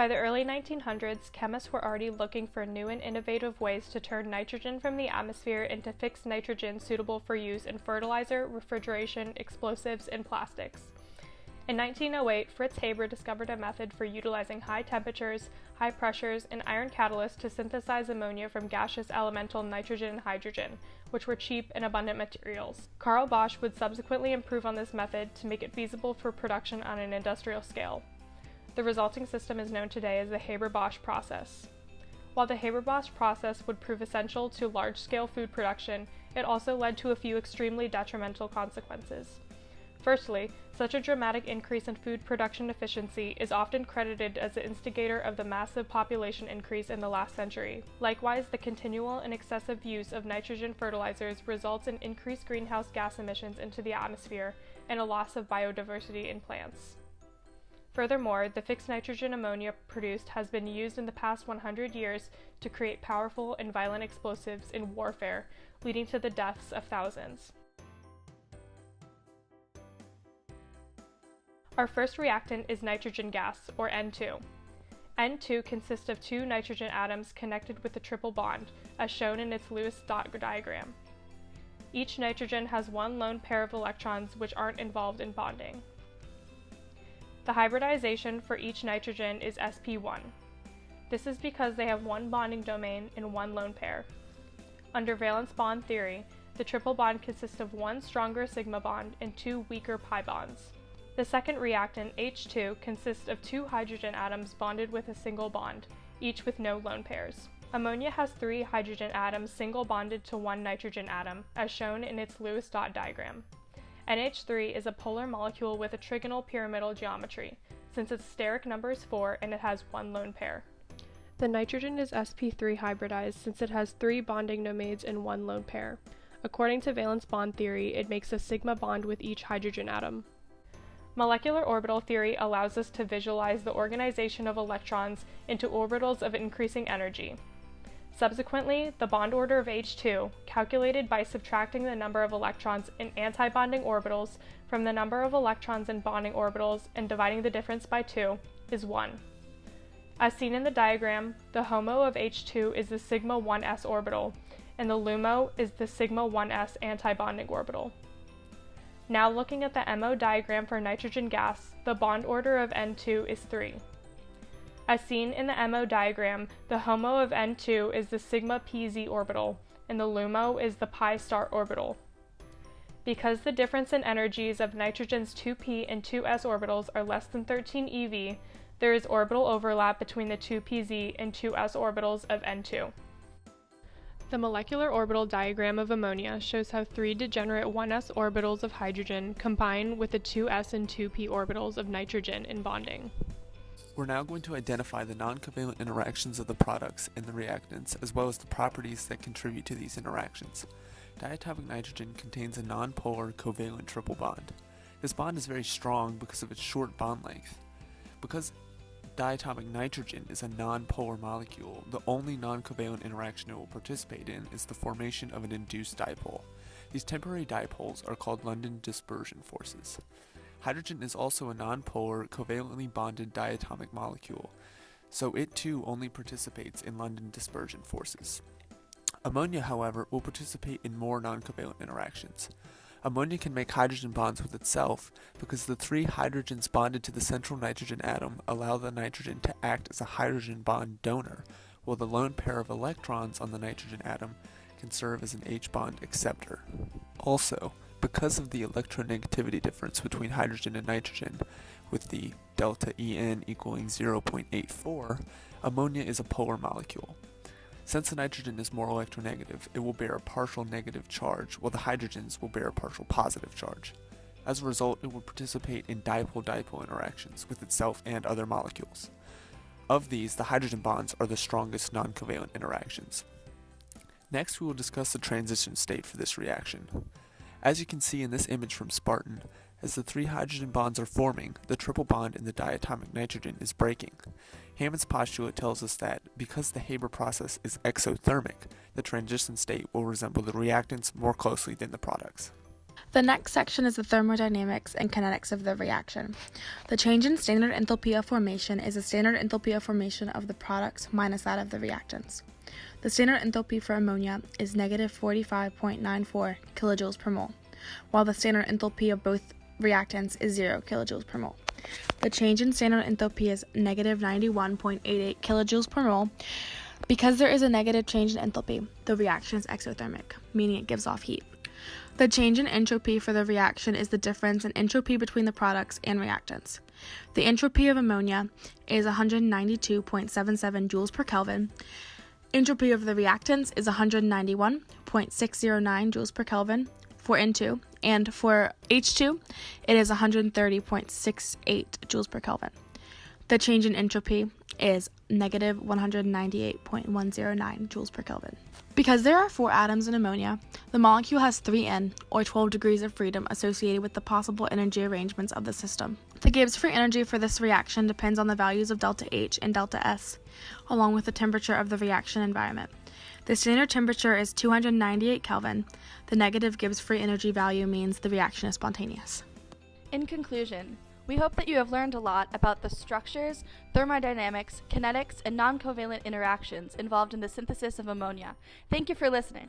By the early 1900s, chemists were already looking for new and innovative ways to turn nitrogen from the atmosphere into fixed nitrogen suitable for use in fertilizer, refrigeration, explosives, and plastics. In 1908, Fritz Haber discovered a method for utilizing high temperatures, high pressures, and iron catalysts to synthesize ammonia from gaseous elemental nitrogen and hydrogen, which were cheap and abundant materials. Carl Bosch would subsequently improve on this method to make it feasible for production on an industrial scale. The resulting system is known today as the Haber-Bosch process. While the Haber-Bosch process would prove essential to large-scale food production, it also led to a few extremely detrimental consequences. Firstly, such a dramatic increase in food production efficiency is often credited as the instigator of the massive population increase in the last century. Likewise, the continual and excessive use of nitrogen fertilizers results in increased greenhouse gas emissions into the atmosphere and a loss of biodiversity in plants. Furthermore, the fixed nitrogen ammonia produced has been used in the past 100 years to create powerful and violent explosives in warfare, leading to the deaths of thousands. Our first reactant is nitrogen gas, or N2. N2 consists of two nitrogen atoms connected with a triple bond, as shown in its Lewis dot diagram. Each nitrogen has one lone pair of electrons which aren't involved in bonding. The hybridization for each nitrogen is sp1. This is because they have one bonding domain and one lone pair. Under valence bond theory, the triple bond consists of one stronger sigma bond and two weaker pi bonds. The second reactant, H2, consists of two hydrogen atoms bonded with a single bond, each with no lone pairs. Ammonia has three hydrogen atoms single bonded to one nitrogen atom, as shown in its Lewis dot diagram. NH3 is a polar molecule with a trigonal pyramidal geometry, since its steric number is 4 and it has one lone pair. The nitrogen is sp3 hybridized since it has three bonding domains and one lone pair. According to valence bond theory, it makes a sigma bond with each hydrogen atom. Molecular orbital theory allows us to visualize the organization of electrons into orbitals of increasing energy. Subsequently, the bond order of H2, calculated by subtracting the number of electrons in antibonding orbitals from the number of electrons in bonding orbitals and dividing the difference by 2, is 1. As seen in the diagram, the HOMO of H2 is the sigma 1s orbital, and the LUMO is the sigma 1s antibonding orbital. Now looking at the MO diagram for nitrogen gas, the bond order of N2 is 3. As seen in the MO diagram, the HOMO of N2 is the sigma pz orbital, and the LUMO is the pi star orbital. Because the difference in energies of nitrogen's 2p and 2s orbitals are less than 13 eV, there is orbital overlap between the 2pz and 2s orbitals of N2. The molecular orbital diagram of ammonia shows how three degenerate 1s orbitals of hydrogen combine with the 2s and 2p orbitals of nitrogen in bonding. We're now going to identify the non-covalent interactions of the products and the reactants, as well as the properties that contribute to these interactions. Diatomic nitrogen contains a non-polar covalent triple bond. This bond is very strong because of its short bond length. Because diatomic nitrogen is a non-polar molecule, the only non-covalent interaction it will participate in is the formation of an induced dipole. These temporary dipoles are called London dispersion forces. Hydrogen is also a non-polar, covalently bonded diatomic molecule, so it too only participates in London dispersion forces. Ammonia, however, will participate in more non-covalent interactions. Ammonia can make hydrogen bonds with itself because the three hydrogens bonded to the central nitrogen atom allow the nitrogen to act as a hydrogen bond donor, while the lone pair of electrons on the nitrogen atom can serve as an H-bond acceptor. Also, because of the electronegativity difference between hydrogen and nitrogen, with the delta En equaling 0.84, ammonia is a polar molecule. Since the nitrogen is more electronegative, it will bear a partial negative charge, while the hydrogens will bear a partial positive charge. As a result, it will participate in dipole-dipole interactions with itself and other molecules. Of these, the hydrogen bonds are the strongest non-covalent interactions. Next, we will discuss the transition state for this reaction. As you can see in this image from Spartan, as the three hydrogen bonds are forming, the triple bond in the diatomic nitrogen is breaking. Hammond's postulate tells us that, because the Haber process is exothermic, the transition state will resemble the reactants more closely than the products. The next section is the thermodynamics and kinetics of the reaction. The change in standard enthalpy of formation is the standard enthalpy of formation of the products minus that of the reactants. The standard enthalpy for ammonia is negative 45.94 kilojoules per mole, while the standard enthalpy of both reactants is 0 kilojoules per mole. The change in standard enthalpy is negative 91.88 kilojoules per mole. Because there is a negative change in enthalpy, the reaction is exothermic, meaning it gives off heat. The change in entropy for the reaction is the difference in entropy between the products and reactants. The entropy of ammonia is 192.77 joules per Kelvin. Entropy of the reactants is 191.609 joules per Kelvin for N2, and for H2, it is 130.68 joules per Kelvin. The change in entropy is negative 198.109 joules per Kelvin. Because there are 4 atoms in ammonia, the molecule has 3 N, or 12 degrees of freedom, associated with the possible energy arrangements of the system. The Gibbs free energy for this reaction depends on the values of delta H and delta S, along with the temperature of the reaction environment. The standard temperature is 298 Kelvin. The negative Gibbs free energy value means the reaction is spontaneous. In conclusion, we hope that you have learned a lot about the structures, thermodynamics, kinetics, and non-covalent interactions involved in the synthesis of ammonia. Thank you for listening.